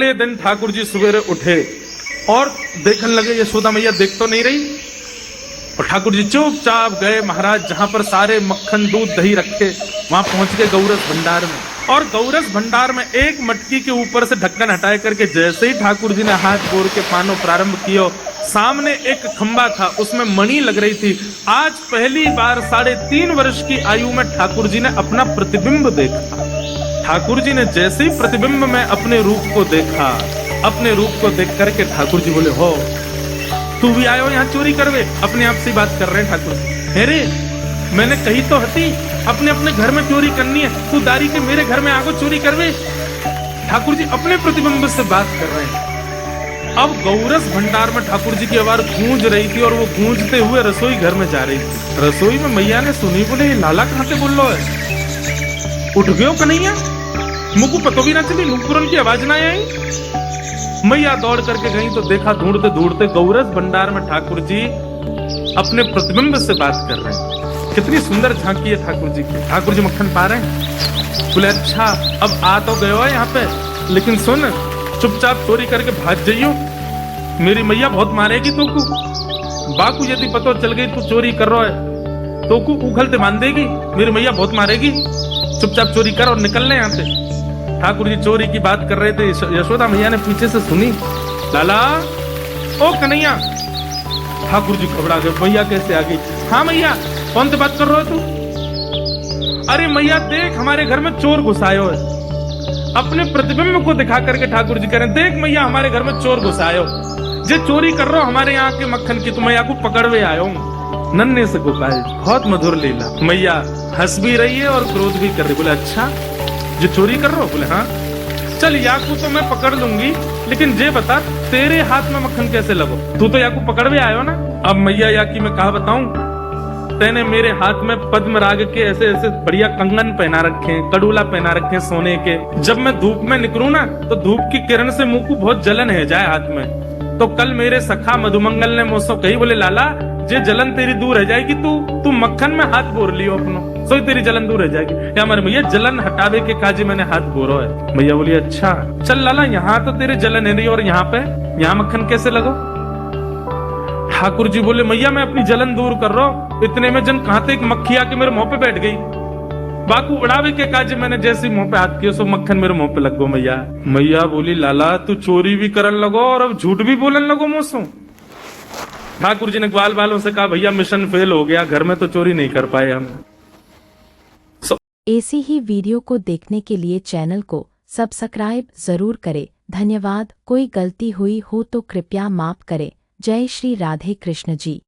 अगले दिन ठाकुर जी सवेरे उठे और देखने लगे यशोदा मैया देख तो नहीं रही, और ठाकुर जी चुपचाप गए महाराज जहां पर सारे मक्खन दूध दही रखे, वहां पहुंच के गौरस भंडार में। और गौरस भंडार में एक मटकी के ऊपर से ढक्कन हटाए करके जैसे ही ठाकुर जी ने हाथ जोड़ के पानो प्रारंभ किया, सामने एक खंबा था, उसमें मणि लग रही थी। आज पहली बार 3.5 वर्ष की आयु में ठाकुर जी ने अपना प्रतिबिंब देखा। ठाकुर जी ने जैसे ही प्रतिबिंब में अपने रूप को देखा, अपने रूप को देख करके ठाकुर जी बोले, हो तू भी आयो यहाँ चोरी करवे? अपने आप से बात कर रहे हैं ठाकुर जी। अरे मैंने कही तो हती अपने अपने घर में चोरी करनी है, तू दारी के मेरे घर में आगो चोरी करवे? ठाकुर जी अपने प्रतिबिंब से बात कर रहे हैं। अब गौरस भंडार में ठाकुर जी की आवाज गूंज रही थी और वो गूंजते हुए रसोई घर में जा रही थी। रसोई में मैया ने सुनी, बोले लाला कहाँ से बोल रहा है? उठ गयो कन्हैया, मुझको पतो भी ना चली, नुपुरन की आवाज ना आई। मैया दौड़ करके गई तो देखा ढूंढते ढूंढते गौरस भंडार में ठाकुर जी अपने प्रतिबिंब से बात कर रहे हैं। कितनी सुंदर झांकी है ठाकुर जी की। ठाकुर जी मक्खन पा रहे हैं। बोले अच्छा अब आ तो गयो है यहाँ पे, लेकिन सुन चुपचाप चोरी करके भाग जाइयो, मेरी मैया बहुत मारेगी तोकू। बाकू यदि पतो चल गई तू चोरी कर रहा है तोकू उखलते मान देगी, मेरी मैया बहुत मारेगी। चुपचाप चोरी कर और निकल ले यहाँ से। ठाकुर जी चोरी की बात कर रहे थे, यशोदा मैया ने पीछे से सुनी, लाला ओ कन्हैया। ठाकुर जी घबरा गए, मैया कैसे आ गई? हाँ मैया, कौन से बात कर रहे हो तू? अरे मैया देख हमारे घर में चोर घुसायो है। अपने प्रतिबिंब को दिखा करके ठाकुर जी कह रहे हैं, देख मैया हमारे घर में चोर घुसायो, जे चोरी कर रहे हो हमारे यहाँ के मक्खन की, तो मैया को पकड़वे आयो हूँ। नन्हे से गोपाल, बहुत मधुर लीला। मैया हंस भी रही है और क्रोध भी कर रही। बोले अच्छा जो चोरी कर रहे हो? बोले हाँ। चल याकू तो मैं पकड़ लूंगी, लेकिन जे बता तेरे हाथ में मक्खन कैसे लगो? तू तो याकू पकड़वे आयो ना। अब मैया याकी मैं कहा बताऊं, तेने मेरे हाथ में पद्म राग के ऐसे ऐसे बढ़िया कंगन पहना रखे हैं, कड़ूला पहना रखे हैं सोने के। जब मैं धूप में निकलूं ना तो धूप की किरण से मुंह को बहुत जलन है जाए हाथ में। तो कल मेरे सखा मधुमंगल ने मुझसे कही, बोले लाला जे जलन तेरी दूर रह जाएगी, तू मक्खन में हाथ बोर लियो अपनो, सोई तेरी जलन दूर रह जाएगी। या हमारे भैया जलन हटावे के काजी मैंने हाथ बोरो है। भैया बोली अच्छा चल लाला, यहाँ तो तेरे जलन है नहीं और यहाँ मक्खन कैसे लगो? ठाकुर जी बोले मैया मैं अपनी जलन दूर कर रहा हूँ। इतने में जन कहां से एक मक्खी आके मेरे मुंह पे बैठ गई। बाकू उड़ावे के काज मैंने जैसे मुंह पे हाथ किया, सो मक्खन मेरे मुंह पे लग गो। मैया मैया बोली लाला तू चोरी भी करन लगो और अब झूठ भी बोलन लगो मुझसे। ठाकुर जी ने ग्वाल वालों से कहा भैया मिशन फेल हो गया, घर में तो चोरी नहीं कर पाए हम। ऐसी ही वीडियो को देखने के लिए चैनल को सब्सक्राइब जरूर करें। धन्यवाद। कोई गलती हुई हो तो कृपया माफ करें। जय श्री राधे कृष्ण जी।